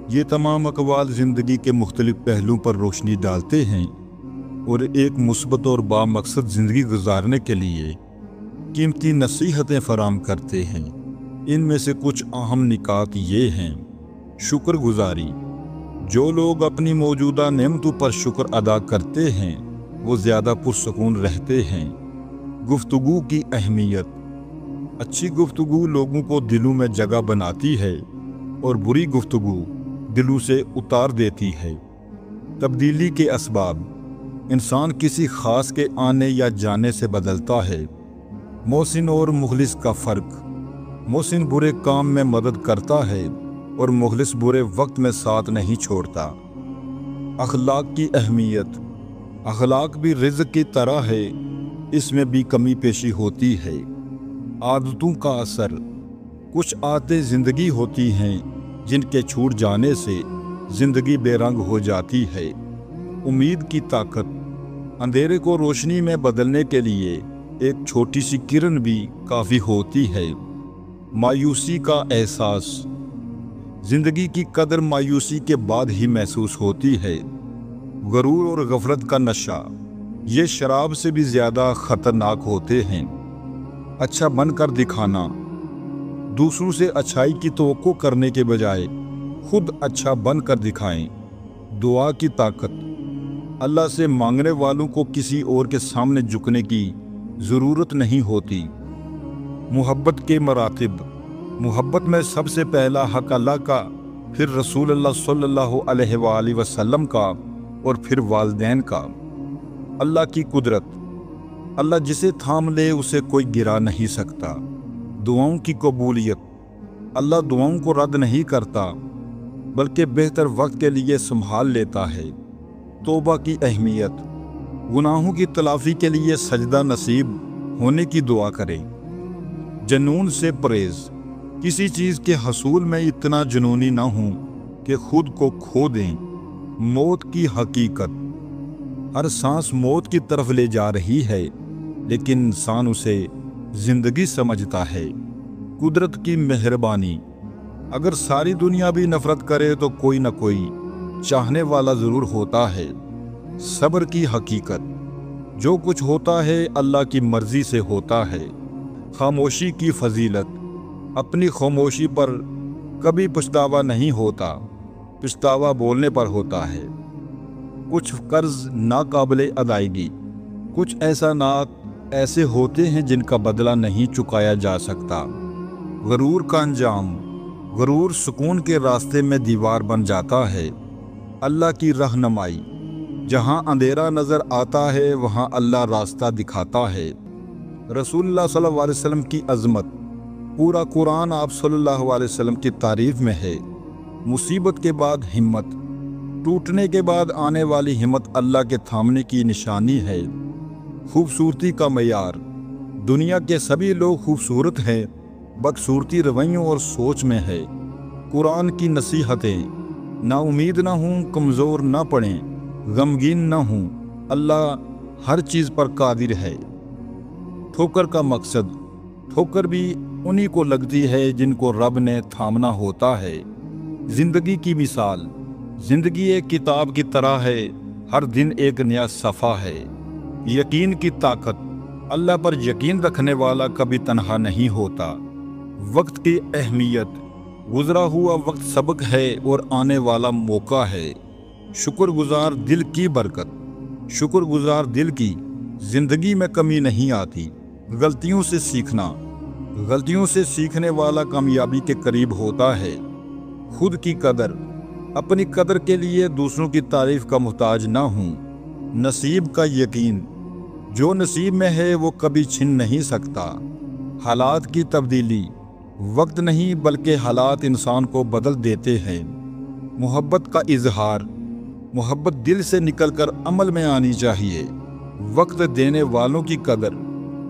ये तमाम अक़वाल ज़िंदगी के मुख्तलिफ़ पहलुओं पर रोशनी डालते हैं और एक मुस्बत और बामकसद ज़िंदगी गुजारने के लिए कीमती नसीहतें फराहम करते हैं। इनमें से कुछ अहम निकात ये हैं। शुक्रगुजारी। जो लोग अपनी मौजूदा नेमतों पर शुक्र अदा करते हैं वो ज़्यादा पुरसकून रहते हैं। गुफ्तगू की अहमियत। अच्छी गुफ्तगू लोगों को दिलों में जगह बनाती है और बुरी गुफ्तगू दिलों से उतार देती है। तब्दीली के असबाब। इंसान किसी ख़ास के आने या जाने से बदलता है। मोहसिन और मुखलिस का फ़र्क। मोहसिन बुरे काम में मदद करता है और मुखलिस बुरे वक्त में साथ नहीं छोड़ता। अखलाक की अहमियत। अखलाक भी रिज़्क़ की तरह है, इसमें भी कमी पेशी होती है। आदतों का असर। कुछ आदतें ज़िंदगी होती हैं जिनके छूट जाने से ज़िंदगी बेरंग हो जाती है। उम्मीद की ताकत। अंधेरे को रोशनी में बदलने के लिए एक छोटी सी किरण भी काफ़ी होती है। मायूसी का एहसास। ज़िंदगी की कदर मायूसी के बाद ही महसूस होती है। गरूर और गफलत का नशा। ये शराब से भी ज़्यादा ख़तरनाक होते हैं। अच्छा बनकर दिखाना। दूसरों से अच्छाई की तवक्को करने के बजाय खुद अच्छा बनकर दिखाएं। दुआ की ताकत। अल्लाह से मांगने वालों को किसी और के सामने झुकने की ज़रूरत नहीं होती। मोहब्बत के मरातिब। मोहब्बत में सबसे पहला हक़ अल्लाह का, फिर रसूलुल्लाह सल्लल्लाहु अलैहि वसल्लम का और फिर वालिदैन का। अल्लाह की कुदरत। अल्लाह जिसे थाम ले उसे कोई गिरा नहीं सकता। दुआओं की कबूलियत। अल्लाह दुआओं को रद्द नहीं करता बल्कि बेहतर वक्त के लिए संभाल लेता है। तौबा की अहमियत। गुनाहों की तलाफ़ी के लिए सजदा नसीब होने की दुआ करें। जनून से परहेज़। किसी चीज़ के हसूल में इतना जुनूनी ना हो कि खुद को खो दें। मौत की हकीकत। हर सांस मौत की तरफ ले जा रही है लेकिन इंसान उसे ज़िंदगी समझता है। कुदरत की मेहरबानी। अगर सारी दुनिया भी नफ़रत करे तो कोई ना कोई चाहने वाला ज़रूर होता है। सब्र की हकीकत। जो कुछ होता है अल्लाह की मर्ज़ी से होता है। खामोशी की फजीलत। अपनी खामोशी पर कभी पछतावा नहीं होता, पछतावा बोलने पर होता है। कुछ कर्ज नाकाबिले अदायगी। कुछ एहसानात ऐसे होते हैं जिनका बदला नहीं चुकाया जा सकता। गरूर का अंजाम। गरूर सुकून के रास्ते में दीवार बन जाता है। अल्लाह की रहनुमाई। जहाँ अंधेरा नज़र आता है वहाँ अल्लाह रास्ता दिखाता है। रसूलुल्लाह सल्लल्लाहु अलैहि वसल्लम की अज़मत। पूरा कुरान आप सल्लल्लाहु अलैहि वसल्लम की तारीफ़ में है। मुसीबत के बाद हिम्मत। टूटने के बाद आने वाली हिम्मत अल्लाह के थामने की निशानी है। खूबसूरती का मयार। दुनिया के सभी लोग खूबसूरत हैं, बदसूरती रवैयों और सोच में है। कुरान की नसीहतें। ना उम्मीद ना हूँ, कमज़ोर ना पड़ें, गमगीन ना हूँ, अल्लाह हर चीज़ पर कादिर है। ठोकर का मकसद। ठोकर भी उन्हीं को लगती है जिनको रब ने थामना होता है। ज़िंदगी की मिसाल। ज़िंदगी एक किताब की तरह है, हर दिन एक नया सफ़ा है। यकीन की ताकत। अल्लाह पर यकीन रखने वाला कभी तन्हा नहीं होता। वक्त की अहमियत। गुज़रा हुआ वक्त सबक है और आने वाला मौका है। शुक्रगुजार दिल की बरकत। शुक्रगुजार दिल की ज़िंदगी में कमी नहीं आती। गलतियों से सीखना। गलतियों से सीखने वाला कामयाबी के करीब होता है। खुद की कदर। अपनी कदर के लिए दूसरों की तारीफ़ का मोहताज ना हूँ। नसीब का यकीन। जो नसीब में है वो कभी छिन नहीं सकता। हालात की तब्दीली। वक्त नहीं बल्कि हालात इंसान को बदल देते हैं। मोहब्बत का इजहार। मोहब्बत दिल से निकलकर अमल में आनी चाहिए। वक्त देने वालों की कदर।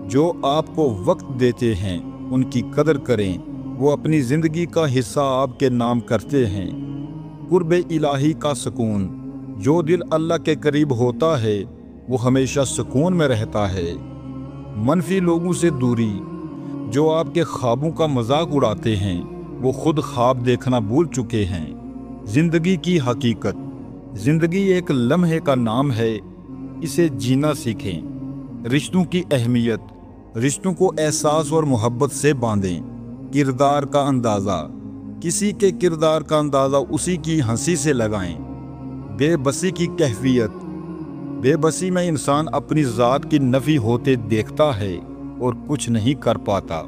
जो आपको वक्त देते हैं उनकी कदर करें, वो अपनी ज़िंदगी का हिस्सा आपके नाम करते हैं। कुर्ब इलाही का सुकून। जो दिल अल्लाह के करीब होता है वो हमेशा सुकून में रहता है। मनफी लोगों से दूरी। जो आपके ख्वाबों का मजाक उड़ाते हैं वो खुद ख्वाब देखना भूल चुके हैं। जिंदगी की हकीकत। जिंदगी एक लम्हे का नाम है, इसे जीना सीखें। रिश्तों की अहमियत। रिश्तों को एहसास और मोहब्बत से बांधें। किरदार का अंदाज़ा। किसी के किरदार का अंदाज़ा उसी की हंसी से लगाएं। बेबसी की कैफियत। बेबसी में इंसान अपनी ज़ात की नफ़ी होते देखता है और कुछ नहीं कर पाता।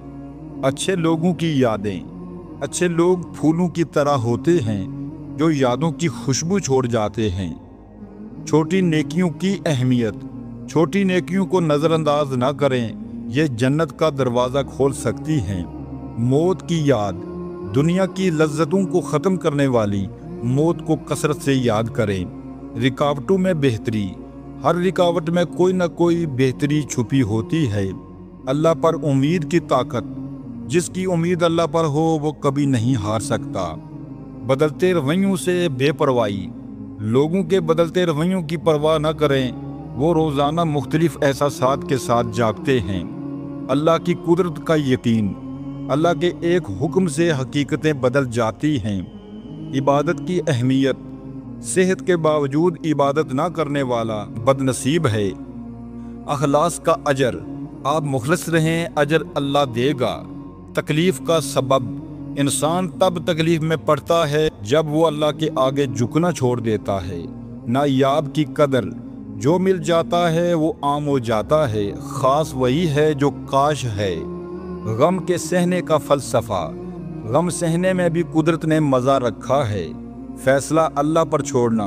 अच्छे लोगों की यादें। अच्छे लोग फूलों की तरह होते हैं जो यादों की खुशबू छोड़ जाते हैं। छोटी नेकियों की अहमियत। छोटी नेकियों को नज़रअंदाज ना करें, ये जन्नत का दरवाज़ा खोल सकती हैं। मौत की याद। दुनिया की लज्जतों को ख़त्म करने वाली मौत को कसरत से याद करें। रुकावटों में बेहतरी। हर रुकावट में कोई ना कोई बेहतरी छुपी होती है। अल्लाह पर उम्मीद की ताकत। जिसकी उम्मीद अल्लाह पर हो वो कभी नहीं हार सकता। बदलते रवैयों से बेपरवाही। लोगों के बदलते रवैयों की परवाह न करें, वो रोज़ाना मुख्तलिफ एहसासात के साथ जागते हैं। अल्लाह की कुदरत का यकीन। अल्लाह के एक हुक्म से हकीकतें बदल जाती हैं। इबादत की अहमियत। सेहत के बावजूद इबादत ना करने वाला बदनसीब है। अखलास का अजर। आप मुखलिस रहें, अजर अल्लाह देगा। तकलीफ का सबब। इंसान तब तकलीफ में पड़ता है जब वो अल्लाह के आगे झुकना छोड़ देता है। नायाब की कदर। जो मिल जाता है वो आम हो जाता है, ख़ास वही है जो काश है। गम के सहने का फ़लसफ़ा। गम सहने में भी कुदरत ने मज़ा रखा है। फैसला अल्लाह पर छोड़ना।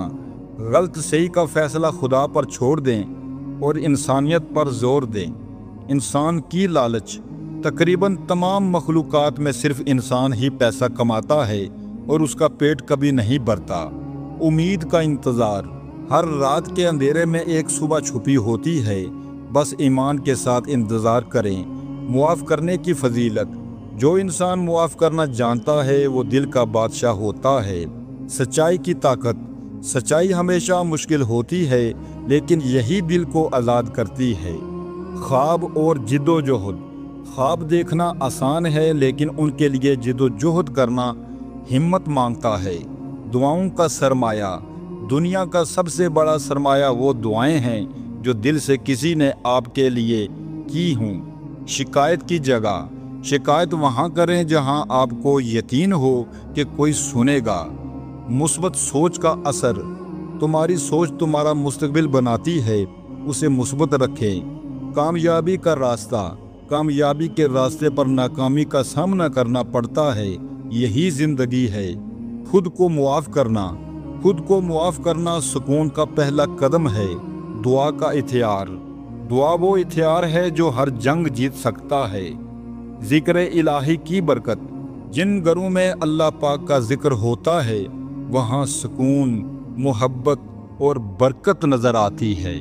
गलत सही का फैसला खुदा पर छोड़ दें और इंसानियत पर जोर दें। इंसान की लालच। तकरीबन तमाम मखलूक़ात में सिर्फ इंसान ही पैसा कमाता है और उसका पेट कभी नहीं भरता। उम्मीद का इंतज़ार। हर रात के अंधेरे में एक सुबह छुपी होती है, बस ईमान के साथ इंतज़ार करें। मुआफ़ करने की फजीलत। जो इंसान मुआफ़ करना जानता है वो दिल का बादशाह होता है। सच्चाई की ताकत। सच्चाई हमेशा मुश्किल होती है, लेकिन यही दिल को आज़ाद करती है। ख्वाब और जिद्दोजहद। ख्वाब देखना आसान है, लेकिन उनके लिए जिद्दोजहद करना हिम्मत मांगता है। दुआओं का सरमाया। दुनिया का सबसे बड़ा सरमाया वो दुआएं हैं जो दिल से किसी ने आपके लिए की हों। शिकायत की जगह। शिकायत वहाँ करें जहाँ आपको यकीन हो कि कोई सुनेगा। मुस्बत सोच का असर। तुम्हारी सोच तुम्हारा मुस्तकबिल बनाती है, उसे मुस्बत रखें। कामयाबी का रास्ता। कामयाबी के रास्ते पर नाकामी का सामना करना पड़ता है, यही ज़िंदगी है। खुद को मुआफ़ करना। खुद को मुआफ़ करना सुकून का पहला कदम है। दुआ का इख्तियार। दुआ वो इख्तियार है जो हर जंग जीत सकता है। ज़िक्र इलाही की बरकत। जिन घरों में अल्लाह पाक का जिक्र होता है वहाँ सुकून, मोहब्बत और बरकत नज़र आती है।